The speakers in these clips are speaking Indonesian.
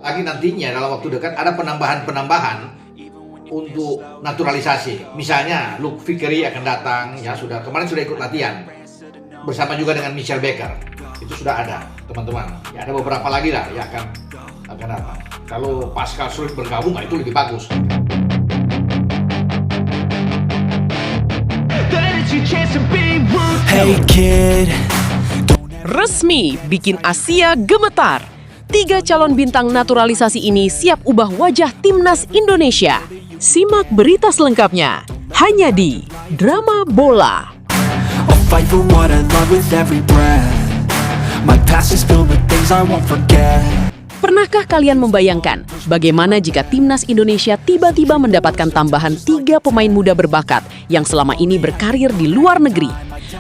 lagi nantinya dalam waktu dekat ada penambahan untuk naturalisasi. Misalnya Luke Vickery akan datang, ya kemarin sudah ikut latihan bersama juga dengan Mitchell Baker. Itu sudah ada, teman-teman. Ya, ada beberapa lagi lah yang akan datang. Kalau Pascal Struijk bergabung, itu lebih bagus. Hey kid. Resmi bikin Asia gemetar. 3 calon bintang naturalisasi ini siap ubah wajah timnas Indonesia. Simak berita selengkapnya hanya di Drama Bola. I'll fight for what I love with every breath. My past is filled with things I won't forget. Pernahkah kalian membayangkan bagaimana jika timnas Indonesia tiba-tiba mendapatkan tambahan 3 pemain muda berbakat yang selama ini berkarir di luar negeri?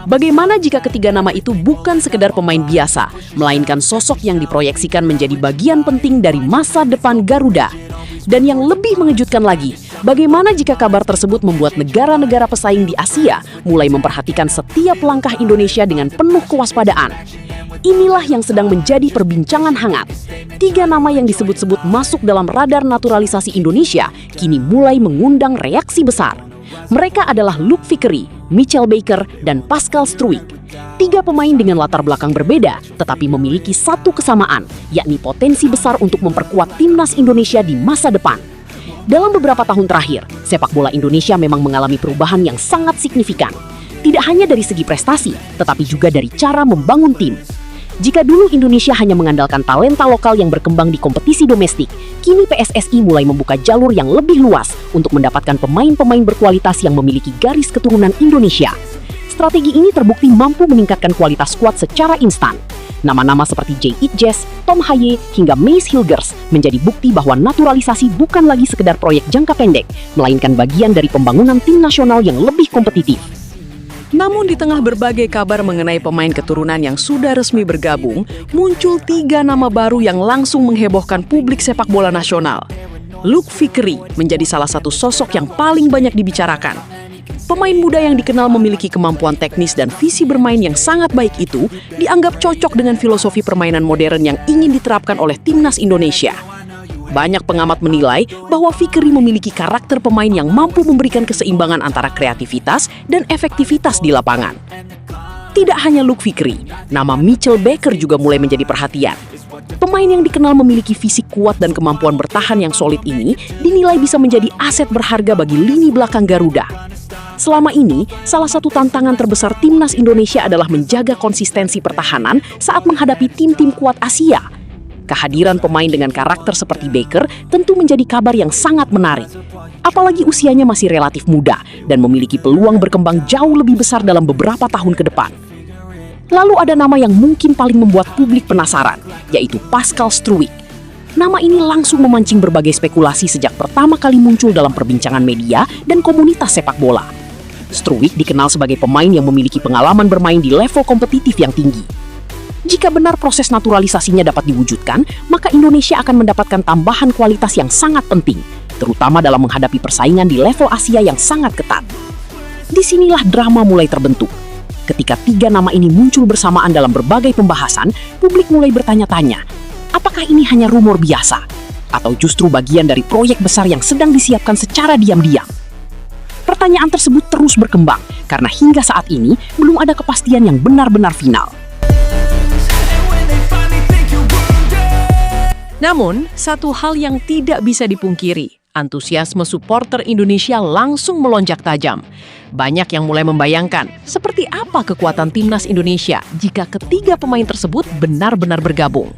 Bagaimana jika ketiga nama itu bukan sekedar pemain biasa, melainkan sosok yang diproyeksikan menjadi bagian penting dari masa depan Garuda? Dan yang lebih mengejutkan lagi, bagaimana jika kabar tersebut membuat negara-negara pesaing di Asia mulai memperhatikan setiap langkah Indonesia dengan penuh kewaspadaan? Inilah yang sedang menjadi perbincangan hangat. 3 nama yang disebut-sebut masuk dalam radar naturalisasi Indonesia kini mulai mengundang reaksi besar. Mereka adalah Luke Vickery, Mitchell Baker, dan Pascal Struijk. 3 pemain dengan latar belakang berbeda, tetapi memiliki satu kesamaan, yakni potensi besar untuk memperkuat timnas Indonesia di masa depan. Dalam beberapa tahun terakhir, sepak bola Indonesia memang mengalami perubahan yang sangat signifikan. Tidak hanya dari segi prestasi, tetapi juga dari cara membangun tim. Jika dulu Indonesia hanya mengandalkan talenta lokal yang berkembang di kompetisi domestik, kini PSSI mulai membuka jalur yang lebih luas untuk mendapatkan pemain-pemain berkualitas yang memiliki garis keturunan Indonesia. Strategi ini terbukti mampu meningkatkan kualitas skuad secara instan. Nama-nama seperti Jay Itjes, Tom Haye, hingga Mace Hilgers menjadi bukti bahwa naturalisasi bukan lagi sekedar proyek jangka pendek, melainkan bagian dari pembangunan tim nasional yang lebih kompetitif. Namun di tengah berbagai kabar mengenai pemain keturunan yang sudah resmi bergabung, muncul 3 nama baru yang langsung menghebohkan publik sepak bola nasional. Luke Vickery menjadi salah satu sosok yang paling banyak dibicarakan. Pemain muda yang dikenal memiliki kemampuan teknis dan visi bermain yang sangat baik itu dianggap cocok dengan filosofi permainan modern yang ingin diterapkan oleh timnas Indonesia. Banyak pengamat menilai bahwa Vickery memiliki karakter pemain yang mampu memberikan keseimbangan antara kreativitas dan efektivitas di lapangan. Tidak hanya Luke Vickery, nama Mitchell Baker juga mulai menjadi perhatian. Pemain yang dikenal memiliki fisik kuat dan kemampuan bertahan yang solid ini dinilai bisa menjadi aset berharga bagi lini belakang Garuda. Selama ini, salah satu tantangan terbesar timnas Indonesia adalah menjaga konsistensi pertahanan saat menghadapi tim-tim kuat Asia. Kehadiran pemain dengan karakter seperti Baker tentu menjadi kabar yang sangat menarik. Apalagi usianya masih relatif muda dan memiliki peluang berkembang jauh lebih besar dalam beberapa tahun ke depan. Lalu ada nama yang mungkin paling membuat publik penasaran, yaitu Pascal Struijk. Nama ini langsung memancing berbagai spekulasi sejak pertama kali muncul dalam perbincangan media dan komunitas sepak bola. Struijk dikenal sebagai pemain yang memiliki pengalaman bermain di level kompetitif yang tinggi. Jika benar proses naturalisasinya dapat diwujudkan, maka Indonesia akan mendapatkan tambahan kualitas yang sangat penting, terutama dalam menghadapi persaingan di level Asia yang sangat ketat. Disinilah drama mulai terbentuk. Ketika 3 nama ini muncul bersamaan dalam berbagai pembahasan, publik mulai bertanya-tanya, apakah ini hanya rumor biasa? Atau justru bagian dari proyek besar yang sedang disiapkan secara diam-diam? Pertanyaan tersebut terus berkembang, karena hingga saat ini belum ada kepastian yang benar-benar final. Namun, satu hal yang tidak bisa dipungkiri, antusiasme supporter Indonesia langsung melonjak tajam. Banyak yang mulai membayangkan seperti apa kekuatan timnas Indonesia jika ketiga pemain tersebut benar-benar bergabung.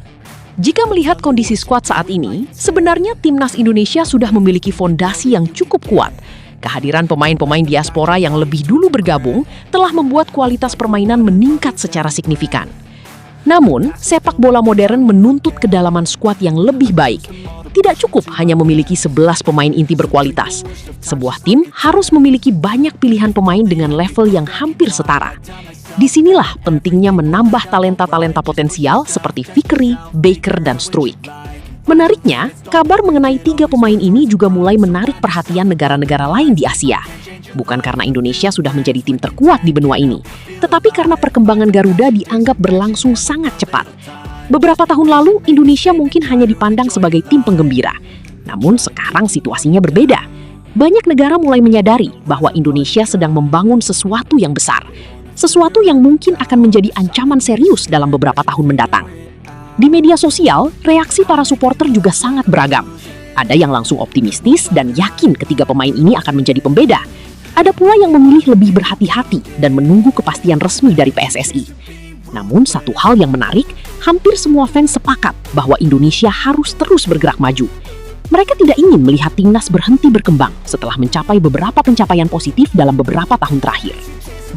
Jika melihat kondisi skuad saat ini, sebenarnya timnas Indonesia sudah memiliki fondasi yang cukup kuat. Kehadiran pemain-pemain diaspora yang lebih dulu bergabung telah membuat kualitas permainan meningkat secara signifikan. Namun, sepak bola modern menuntut kedalaman skuad yang lebih baik. Tidak cukup hanya memiliki 11 pemain inti berkualitas. Sebuah tim harus memiliki banyak pilihan pemain dengan level yang hampir setara. Disinilah pentingnya menambah talenta-talenta potensial seperti Vickery, Baker, dan Struijk. Menariknya, kabar mengenai 3 pemain ini juga mulai menarik perhatian negara-negara lain di Asia. Bukan karena Indonesia sudah menjadi tim terkuat di benua ini, tetapi karena perkembangan Garuda dianggap berlangsung sangat cepat. Beberapa tahun lalu, Indonesia mungkin hanya dipandang sebagai tim penggembira. Namun sekarang situasinya berbeda. Banyak negara mulai menyadari bahwa Indonesia sedang membangun sesuatu yang besar. Sesuatu yang mungkin akan menjadi ancaman serius dalam beberapa tahun mendatang. Di media sosial, reaksi para supporter juga sangat beragam. Ada yang langsung optimistis dan yakin ketiga pemain ini akan menjadi pembeda. Ada pula yang memilih lebih berhati-hati dan menunggu kepastian resmi dari PSSI. Namun satu hal yang menarik, hampir semua fans sepakat bahwa Indonesia harus terus bergerak maju. Mereka tidak ingin melihat timnas berhenti berkembang setelah mencapai beberapa pencapaian positif dalam beberapa tahun terakhir.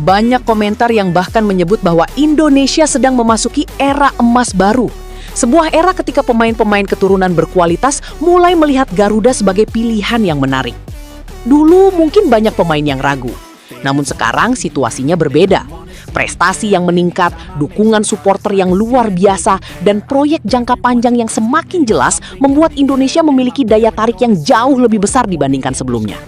Banyak komentar yang bahkan menyebut bahwa Indonesia sedang memasuki era emas baru. Sebuah era ketika pemain-pemain keturunan berkualitas mulai melihat Garuda sebagai pilihan yang menarik. Dulu mungkin banyak pemain yang ragu, namun sekarang situasinya berbeda. Prestasi yang meningkat, dukungan supporter yang luar biasa, dan proyek jangka panjang yang semakin jelas membuat Indonesia memiliki daya tarik yang jauh lebih besar dibandingkan sebelumnya.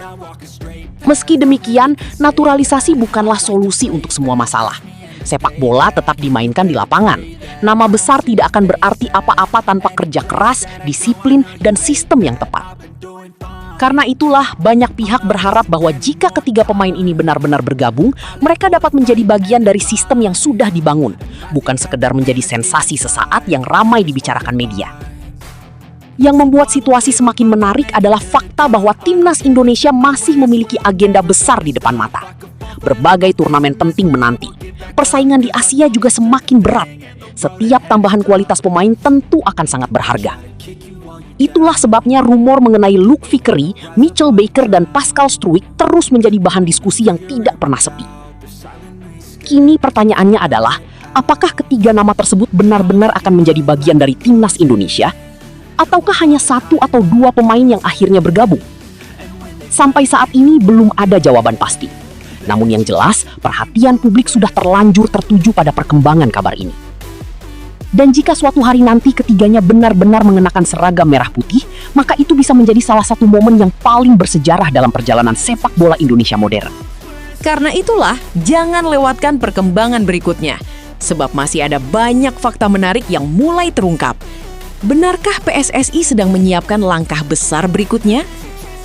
Meski demikian, naturalisasi bukanlah solusi untuk semua masalah. Sepak bola tetap dimainkan di lapangan. Nama besar tidak akan berarti apa-apa tanpa kerja keras, disiplin, dan sistem yang tepat. Karena itulah banyak pihak berharap bahwa jika ketiga pemain ini benar-benar bergabung, mereka dapat menjadi bagian dari sistem yang sudah dibangun, bukan sekedar menjadi sensasi sesaat yang ramai dibicarakan media. Yang membuat situasi semakin menarik adalah fakta bahwa timnas Indonesia masih memiliki agenda besar di depan mata. Berbagai turnamen penting menanti. Persaingan di Asia juga semakin berat. Setiap tambahan kualitas pemain tentu akan sangat berharga. Itulah sebabnya rumor mengenai Luke Vickery, Mitchell Baker, dan Pascal Struijk terus menjadi bahan diskusi yang tidak pernah sepi. Kini pertanyaannya adalah, apakah ketiga nama tersebut benar-benar akan menjadi bagian dari timnas Indonesia? Ataukah hanya satu atau dua pemain yang akhirnya bergabung? Sampai saat ini belum ada jawaban pasti. Namun yang jelas, perhatian publik sudah terlanjur tertuju pada perkembangan kabar ini. Dan jika suatu hari nanti ketiganya benar-benar mengenakan seragam merah putih, maka itu bisa menjadi salah satu momen yang paling bersejarah dalam perjalanan sepak bola Indonesia modern. Karena itulah, jangan lewatkan perkembangan berikutnya. Sebab masih ada banyak fakta menarik yang mulai terungkap. Benarkah PSSI sedang menyiapkan langkah besar berikutnya?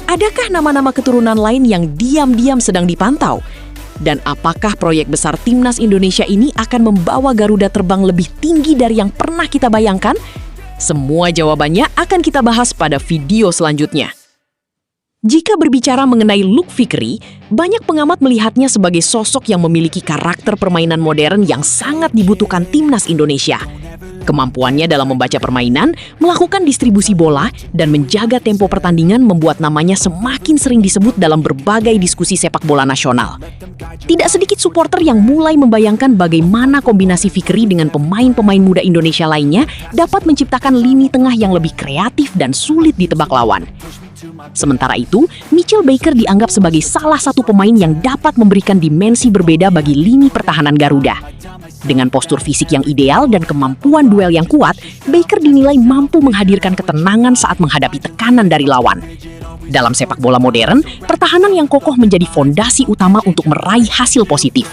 Adakah nama-nama keturunan lain yang diam-diam sedang dipantau? Dan apakah proyek besar timnas Indonesia ini akan membawa Garuda terbang lebih tinggi dari yang pernah kita bayangkan? Semua jawabannya akan kita bahas pada video selanjutnya. Jika berbicara mengenai Luke Vickery, banyak pengamat melihatnya sebagai sosok yang memiliki karakter permainan modern yang sangat dibutuhkan timnas Indonesia. Kemampuannya dalam membaca permainan, melakukan distribusi bola, dan menjaga tempo pertandingan membuat namanya semakin sering disebut dalam berbagai diskusi sepak bola nasional. Tidak sedikit supporter yang mulai membayangkan bagaimana kombinasi Vickery dengan pemain-pemain muda Indonesia lainnya dapat menciptakan lini tengah yang lebih kreatif dan sulit ditebak lawan. Sementara itu, Mitchell Baker dianggap sebagai salah satu pemain yang dapat memberikan dimensi berbeda bagi lini pertahanan Garuda. Dengan postur fisik yang ideal dan kemampuan duel yang kuat, Baker dinilai mampu menghadirkan ketenangan saat menghadapi tekanan dari lawan. Dalam sepak bola modern, pertahanan yang kokoh menjadi fondasi utama untuk meraih hasil positif.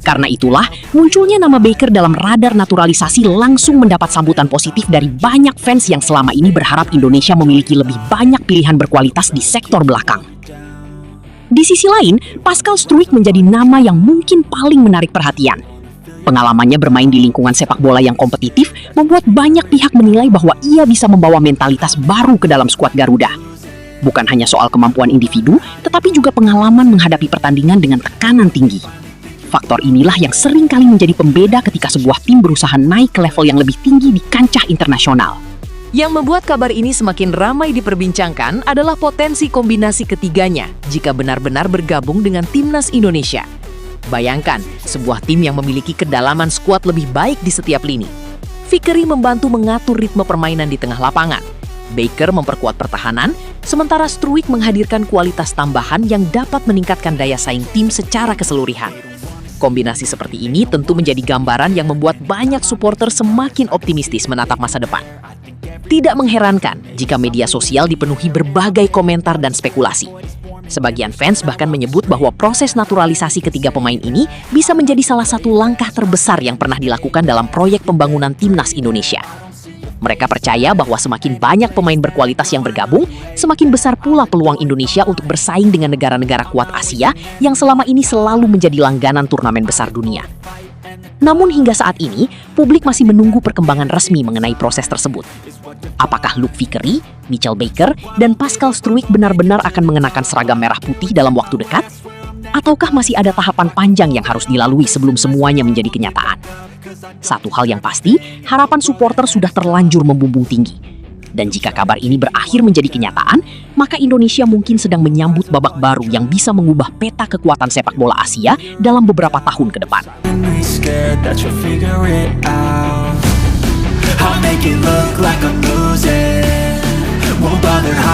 Karena itulah, munculnya nama Baker dalam radar naturalisasi langsung mendapat sambutan positif dari banyak fans yang selama ini berharap Indonesia memiliki lebih banyak pilihan berkualitas di sektor belakang. Di sisi lain, Pascal Struijk menjadi nama yang mungkin paling menarik perhatian. Pengalamannya bermain di lingkungan sepak bola yang kompetitif membuat banyak pihak menilai bahwa ia bisa membawa mentalitas baru ke dalam skuad Garuda. Bukan hanya soal kemampuan individu, tetapi juga pengalaman menghadapi pertandingan dengan tekanan tinggi. Faktor inilah yang sering kali menjadi pembeda ketika sebuah tim berusaha naik ke level yang lebih tinggi di kancah internasional. Yang membuat kabar ini semakin ramai diperbincangkan adalah potensi kombinasi ketiganya jika benar-benar bergabung dengan timnas Indonesia. Bayangkan, sebuah tim yang memiliki kedalaman skuad lebih baik di setiap lini. Vickery membantu mengatur ritme permainan di tengah lapangan. Baker memperkuat pertahanan, sementara Struijk menghadirkan kualitas tambahan yang dapat meningkatkan daya saing tim secara keseluruhan. Kombinasi seperti ini tentu menjadi gambaran yang membuat banyak supporter semakin optimistis menatap masa depan. Tidak mengherankan jika media sosial dipenuhi berbagai komentar dan spekulasi. Sebagian fans bahkan menyebut bahwa proses naturalisasi ketiga pemain ini bisa menjadi salah satu langkah terbesar yang pernah dilakukan dalam proyek pembangunan timnas Indonesia. Mereka percaya bahwa semakin banyak pemain berkualitas yang bergabung, semakin besar pula peluang Indonesia untuk bersaing dengan negara-negara kuat Asia yang selama ini selalu menjadi langganan turnamen besar dunia. Namun hingga saat ini, publik masih menunggu perkembangan resmi mengenai proses tersebut. Apakah Luke Vickery, Mitchell Baker, dan Pascal Struijk benar-benar akan mengenakan seragam merah putih dalam waktu dekat? Ataukah masih ada tahapan panjang yang harus dilalui sebelum semuanya menjadi kenyataan? Satu hal yang pasti, harapan supporter sudah terlanjur membumbung tinggi. Dan jika kabar ini berakhir menjadi kenyataan, maka Indonesia mungkin sedang menyambut babak baru yang bisa mengubah peta kekuatan sepak bola Asia dalam beberapa tahun ke depan. I'll make it look like I'm losing. Won't bother hiding.